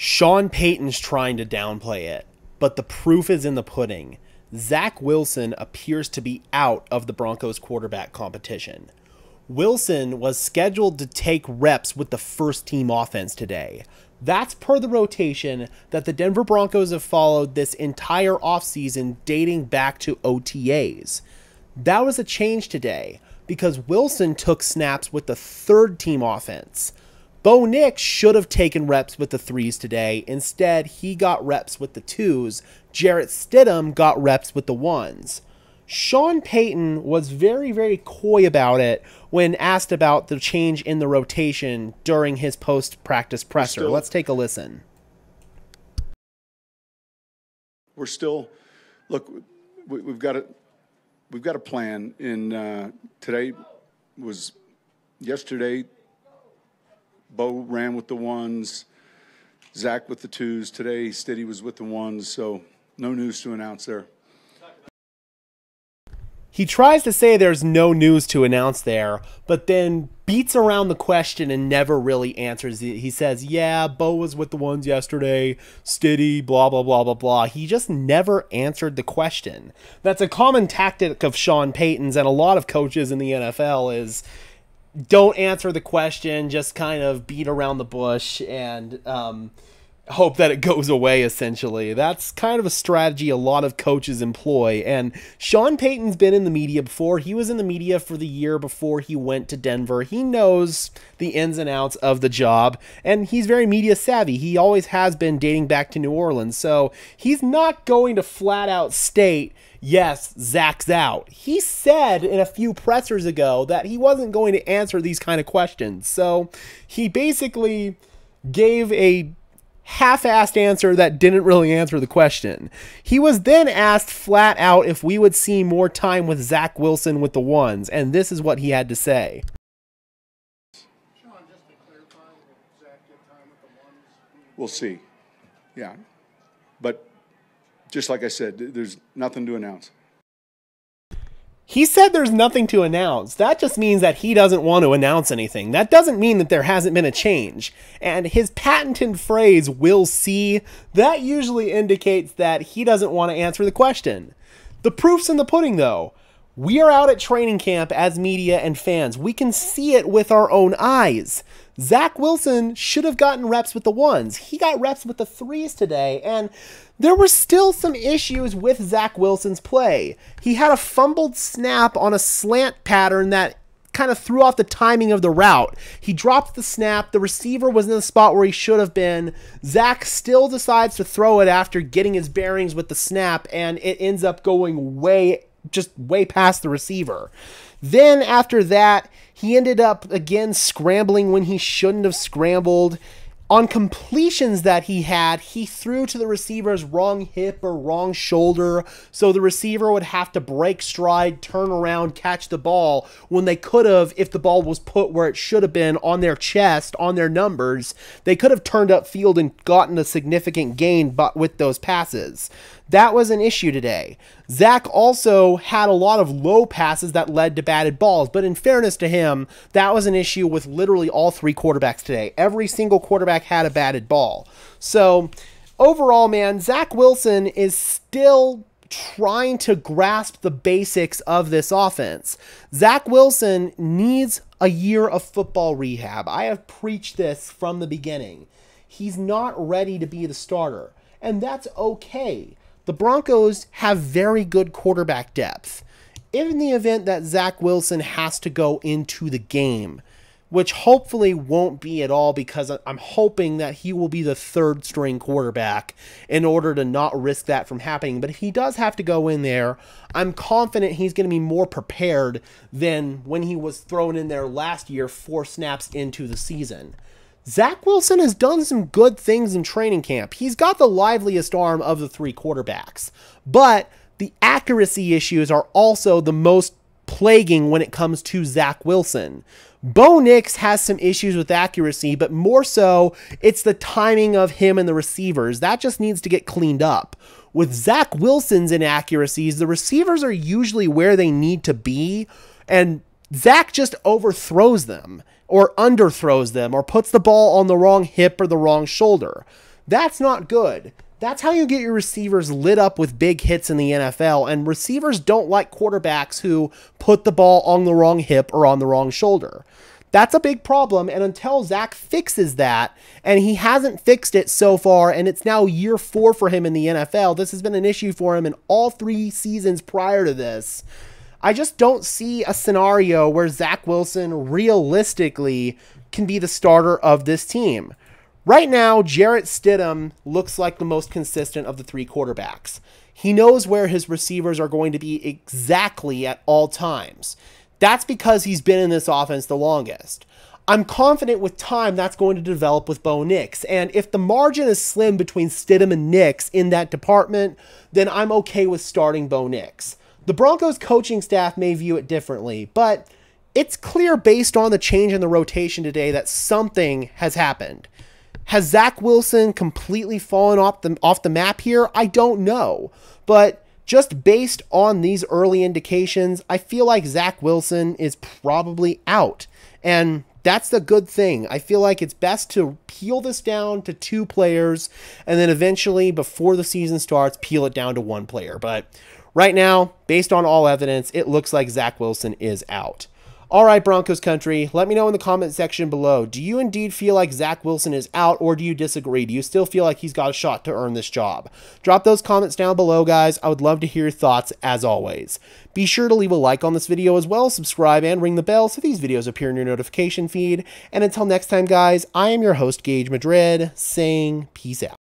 Sean Payton's trying to downplay it, but the proof is in the pudding. Zach Wilson appears to be out of the Broncos quarterback competition. Wilson was scheduled to take reps with the first team offense today. That's per the rotation that the Denver Broncos have followed this entire offseason dating back to OTAs. That was a change today because Wilson took snaps with the third team offense. Bo Nix should have taken reps with the threes today. Instead, he got reps with the twos. Jarrett Stidham got reps with the ones. Sean Payton was very, very coy about it when asked about the change in the rotation during his post-practice presser. Let's take a listen. We're still, look, we've got a plan. Yesterday, Bo ran with the ones, Zach with the twos. Today, Stiddy was with the ones, so no news to announce there. He tries to say there's no news to announce there, but then beats around the question and never really answers it. He says, yeah, Bo was with the ones yesterday, Stiddy, blah, blah, blah, blah, blah. He just never answered the question. That's a common tactic of Sean Payton's and a lot of coaches in the NFL is don't answer the question, just kind of beat around the bush and hope that it goes away, essentially. That's kind of a strategy a lot of coaches employ, and Sean Payton's been in the media before. He was in the media for the year before he went to Denver. He knows the ins and outs of the job, and he's very media savvy. He always has been dating back to New Orleans, so he's not going to flat out state, yes, Zach's out. He said in a few pressers ago that he wasn't going to answer these kind of questions, so he basically gave a half-assed answer that didn't really answer the question. He was then asked flat out if we would see more time with Zach Wilson with the ones, and this is what he had to say. Sean, just to clarify, will Zach get time with the ones? We'll see. Yeah. But just like I said, there's nothing to announce. He said there's nothing to announce. That just means that he doesn't want to announce anything. That doesn't mean that there hasn't been a change. And his patented phrase, "we'll see," that usually indicates that he doesn't want to answer the question. The proof's in the pudding, though. We are out at training camp as media and fans. We can see it with our own eyes. Zach Wilson should have gotten reps with the ones. He got reps with the threes today, and there were still some issues with Zach Wilson's play. He had a fumbled snap on a slant pattern that kind of threw off the timing of the route. He dropped the snap. The receiver was in the spot where he should have been. Zach still decides to throw it after getting his bearings with the snap, and it ends up going way past the receiver. Then after that, he ended up again scrambling when he shouldn't have scrambled. On completions that he had, he threw to the receiver's wrong hip or wrong shoulder, so the receiver would have to break stride, turn around, catch the ball, when they could have, if the ball was put where it should have been, on their chest, on their numbers, they could have turned upfield and gotten a significant gain with those passes. That was an issue today. Zach also had a lot of low passes that led to batted balls, but in fairness to him, that was an issue with literally all three quarterbacks today. Every single quarterback had a batted ball. So overall, man, Zach Wilson is still trying to grasp the basics of this offense. Zach Wilson needs a year of football rehab. I have preached this from the beginning. He's not ready to be the starter, and that's okay. The Broncos have very good quarterback depth. In the event that Zach Wilson has to go into the game, which hopefully won't be at all because I'm hoping that he will be the third string quarterback in order to not risk that from happening. But if he does have to go in there, I'm confident he's going to be more prepared than when he was thrown in there last year 4 snaps into the season. Zach Wilson has done some good things in training camp. He's got the liveliest arm of the 3 quarterbacks, but the accuracy issues are also the most plaguing when it comes to Zach Wilson. Bo Nix has some issues with accuracy, but more so, it's the timing of him and the receivers. That just needs to get cleaned up. With Zach Wilson's inaccuracies, the receivers are usually where they need to be, and Zach just overthrows them or underthrows them or puts the ball on the wrong hip or the wrong shoulder. That's not good. That's how you get your receivers lit up with big hits in the NFL, and receivers don't like quarterbacks who put the ball on the wrong hip or on the wrong shoulder. That's a big problem, and until Zach fixes that, and he hasn't fixed it so far, and it's now year 4 for him in the NFL, this has been an issue for him in all 3 seasons prior to this, I just don't see a scenario where Zach Wilson realistically can be the starter of this team. Right now, Jarrett Stidham looks like the most consistent of the 3 quarterbacks. He knows where his receivers are going to be exactly at all times. That's because he's been in this offense the longest. I'm confident with time that's going to develop with Bo Nix. And if the margin is slim between Stidham and Nix in that department, then I'm okay with starting Bo Nix. The Broncos coaching staff may view it differently, but it's clear based on the change in the rotation today that something has happened. Has Zach Wilson completely fallen off the map here? I don't know. But just based on these early indications, I feel like Zach Wilson is probably out. And that's the good thing. I feel like it's best to peel this down to 2 players and then eventually, before the season starts, peel it down to 1 player. But right now, based on all evidence, it looks like Zach Wilson is out. All right, Broncos country, let me know in the comment section below. Do you indeed feel like Zach Wilson is out, or do you disagree? Do you still feel like he's got a shot to earn this job? Drop those comments down below, guys. I would love to hear your thoughts as always. Be sure to leave a like on this video as well, subscribe, and ring the bell so these videos appear in your notification feed. And until next time, guys, I am your host, Gage Madrid, saying peace out.